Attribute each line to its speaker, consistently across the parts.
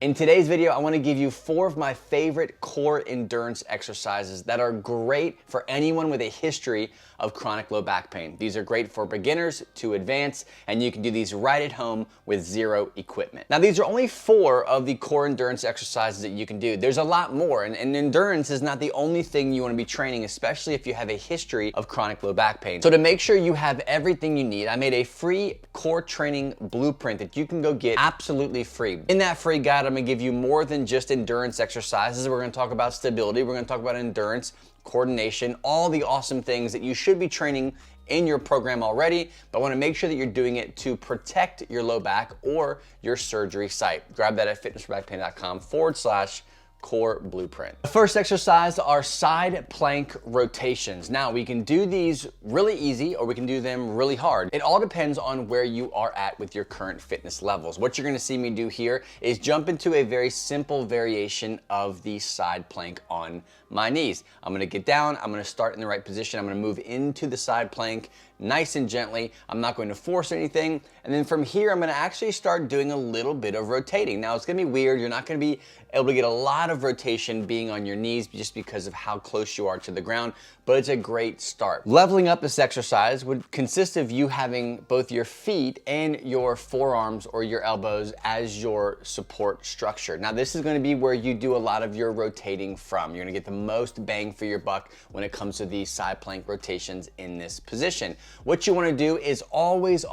Speaker 1: In today's video, I want to give you 4 of my favorite core endurance exercises that are great for anyone with a history of chronic low back pain. These are great for beginners to advanced, and you can do these right at home with zero equipment. Now, these are only 4 of the core endurance exercises that you can do. There's a lot more, and endurance is not the only thing you want to be training, especially if you have a history of chronic low back pain. So to make sure you have everything you need, I made a free core training blueprint that you can go get absolutely free. In that free guide, I'm gonna give you more than just endurance exercises. We're gonna talk about stability, we're gonna talk about endurance, coordination, all the awesome things that you should be training in your program already, but I wanna make sure that you're doing it to protect your low back or your surgery site. Grab that at fitnessforbackpain.com/core blueprint. The first exercise are side plank rotations. Now, we can do these really easy or we can do them really hard. It all depends on where you are at with your current fitness levels. What you're gonna see me do here is jump into a very simple variation of the side plank on my knees. I'm gonna get down, I'm gonna start in the right position, I'm gonna move into the side plank nice and gently. I'm not going to force anything. And then from here, I'm gonna actually start doing a little bit of rotating. Now, it's gonna be weird. You're not gonna be able to get a lot of rotation being on your knees just because of how close you are to the ground, but it's a great start. Leveling up this exercise would consist of you having both your feet and your forearms or your elbows as your support structure. Now, this is gonna be where you do a lot of your rotating from. You're gonna get the most bang for your buck when it comes to these side plank rotations in this position. What you wanna do is always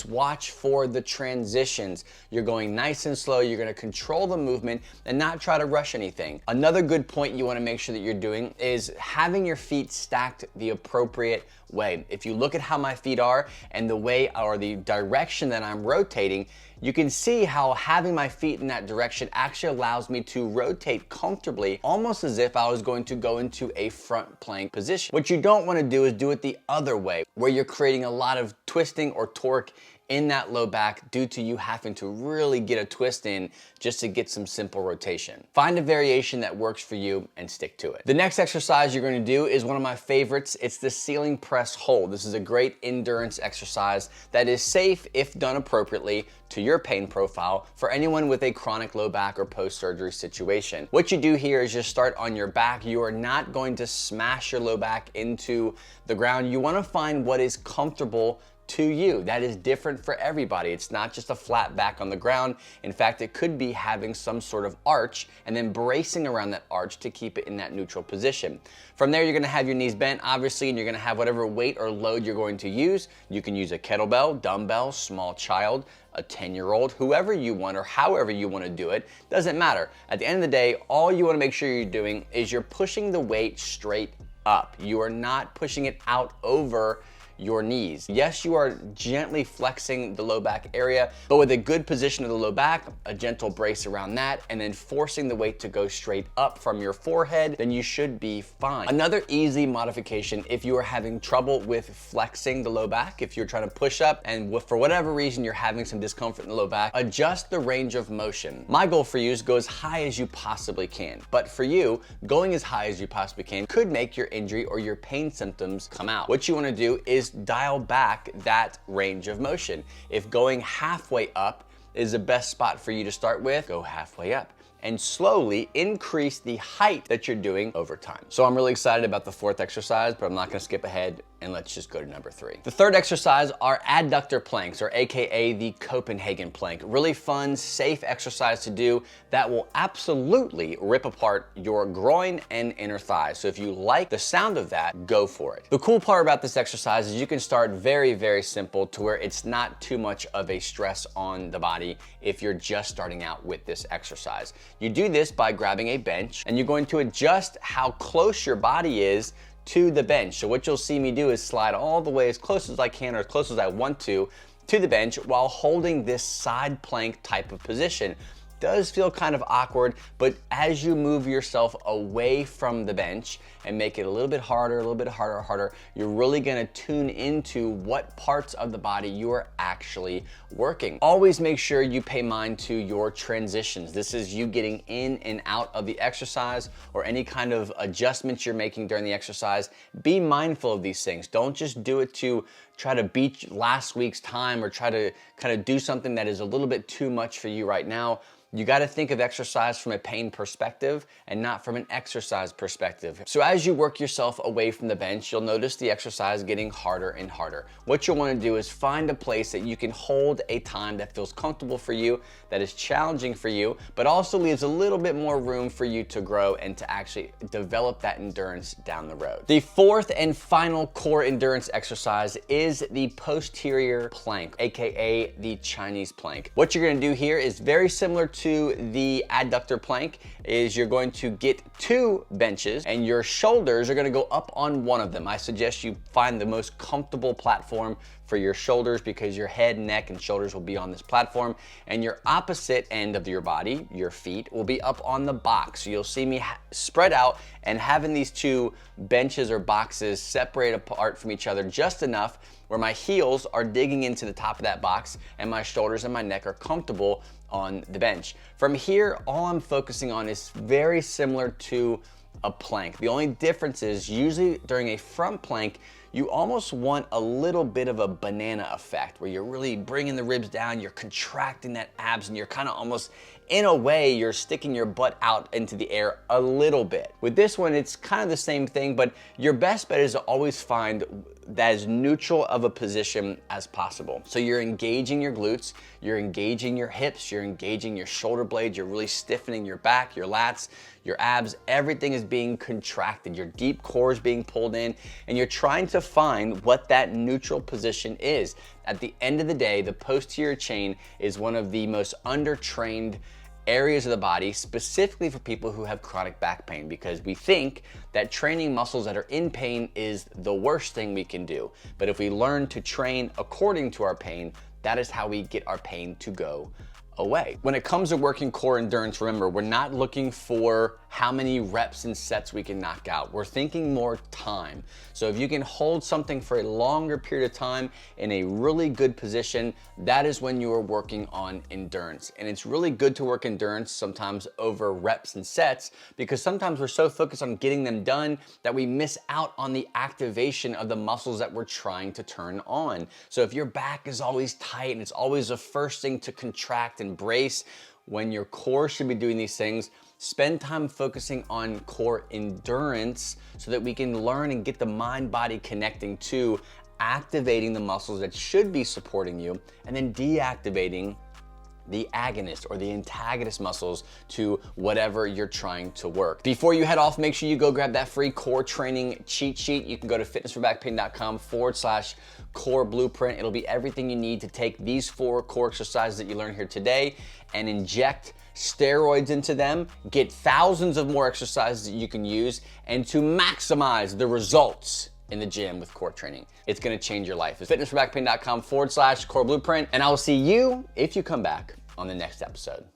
Speaker 1: watch for the transitions. You're going nice and slow, you're gonna control the movement and not try to rush anything. Another good point you wanna make sure that you're doing is having your feet stacked the appropriate way. If you look at how my feet are and the way or the direction that I'm rotating, you can see how having my feet in that direction actually allows me to rotate comfortably, almost as if I was going to go into a front plank position. What you don't want to do is do it the other way, where you're creating a lot of twisting or torque in that low back due to you having to really get a twist in just to get some simple rotation. Find a variation that works for you and stick to it. The next exercise you're gonna do is one of my favorites. It's the ceiling press hold. This is a great endurance exercise that is safe if done appropriately to your pain profile for anyone with a chronic low back or post-surgery situation. What you do here is just start on your back. You are not going to smash your low back into the ground. You wanna find what is comfortable to you. That is different for everybody. It's not just a flat back on the ground. In fact, it could be having some sort of arch and then bracing around that arch to keep it in that neutral position. From there, you're gonna have your knees bent, obviously, and you're gonna have whatever weight or load you're going to use. You can use a kettlebell, dumbbell, small child, a 10-year-old, whoever you want or however you want to do it, doesn't matter. At the end of the day, all you want to make sure you're doing is you're pushing the weight straight up. You are not pushing it out over your knees. Yes, you are gently flexing the low back area, but with a good position of the low back, a gentle brace around that, and then forcing the weight to go straight up from your forehead, then you should be fine. Another easy modification, if you are having trouble with flexing the low back, if you're trying to push up and for whatever reason you're having some discomfort in the low back, adjust the range of motion. My goal for you is go as high as you possibly can, but for you, going as high as you possibly can could make your injury or your pain symptoms come out. What you wanna do is dial back that range of motion. If going halfway up is the best spot for you to start with, go halfway up and slowly increase the height that you're doing over time. So I'm really excited about the 4th exercise, but I'm not gonna skip ahead and let's just go to number 3. The 3rd exercise are adductor planks, or AKA the Copenhagen plank. Really fun, safe exercise to do that will absolutely rip apart your groin and inner thighs. So if you like the sound of that, go for it. The cool part about this exercise is you can start very simple to where it's not too much of a stress on the body if you're just starting out with this exercise. You do this by grabbing a bench and you're going to adjust how close your body is to the bench. So what you'll see me do is slide all the way as close as I can or as close as I want to the bench while holding this side plank type of position. Does feel kind of awkward, but as you move yourself away from the bench and make it a little bit harder, you're really gonna tune into what parts of the body you are actually working. Always make sure you pay mind to your transitions. This is you getting in and out of the exercise or any kind of adjustments you're making during the exercise. Be mindful of these things. Don't just do it to try to beat last week's time or try to kind of do something that is a little bit too much for you right now. You got to think of exercise from a pain perspective and not from an exercise perspective. So as you work yourself away from the bench, you'll notice the exercise getting harder and harder. What you'll want to do is find a place that you can hold a time that feels comfortable for you, that is challenging for you, but also leaves a little bit more room for you to grow and to actually develop that endurance down the road. The fourth and final core endurance exercise is the posterior plank, aka the Chinese plank. What you're going to do here is very similar to the adductor plank. Is you're going to get 2 benches and your shoulders are going to go up on one of them. I suggest you find the most comfortable platform for your shoulders because your head, neck, and shoulders will be on this platform, and your opposite end of your body, your feet, will be up on the box. So you'll see me spread out and having these 2 benches or boxes separate apart from each other just enough where my heels are digging into the top of that box and my shoulders and my neck are comfortable on the bench. From here, all I'm focusing on is very similar to a plank. The only difference is usually during a front plank, you almost want a little bit of a banana effect where you're really bringing the ribs down, you're contracting that abs, and you're kind of almost, in a way, you're sticking your butt out into the air a little bit. With this one, it's kind of the same thing, but your best bet is to always find that as neutral of a position as possible. So you're engaging your glutes, you're engaging your hips, you're engaging your shoulder blades, you're really stiffening your back, your lats, your abs, everything is being contracted. Your deep core is being pulled in, and you're trying to find what that neutral position is. At the end of the day, the posterior chain is one of the most undertrained areas of the body, specifically for people who have chronic back pain, because we think that training muscles that are in pain is the worst thing we can do. But if we learn to train according to our pain, that is how we get our pain to go away. When it comes to working core endurance, remember, we're not looking for how many reps and sets we can knock out. We're thinking more time. So if you can hold something for a longer period of time in a really good position, that is when you are working on endurance. And it's really good to work endurance sometimes over reps and sets, because sometimes we're so focused on getting them done that we miss out on the activation of the muscles that we're trying to turn on. So if your back is always tight and it's always the first thing to contract and brace, when your core should be doing these things, spend time focusing on core endurance so that we can learn and get the mind-body connecting to activating the muscles that should be supporting you, and then deactivating the agonist or the antagonist muscles to whatever you're trying to work. Before you head off, make sure you go grab that free core training cheat sheet. You can go to fitnessforbackpain.com/core blueprint. It'll be everything you need to take these 4 core exercises that you learned here today and inject steroids into them, get thousands of more exercises that you can use, and to maximize the results in the gym with core training. It's gonna change your life. It's fitnessforbackpain.com/core blueprint, and I will see you if you come back on the next episode.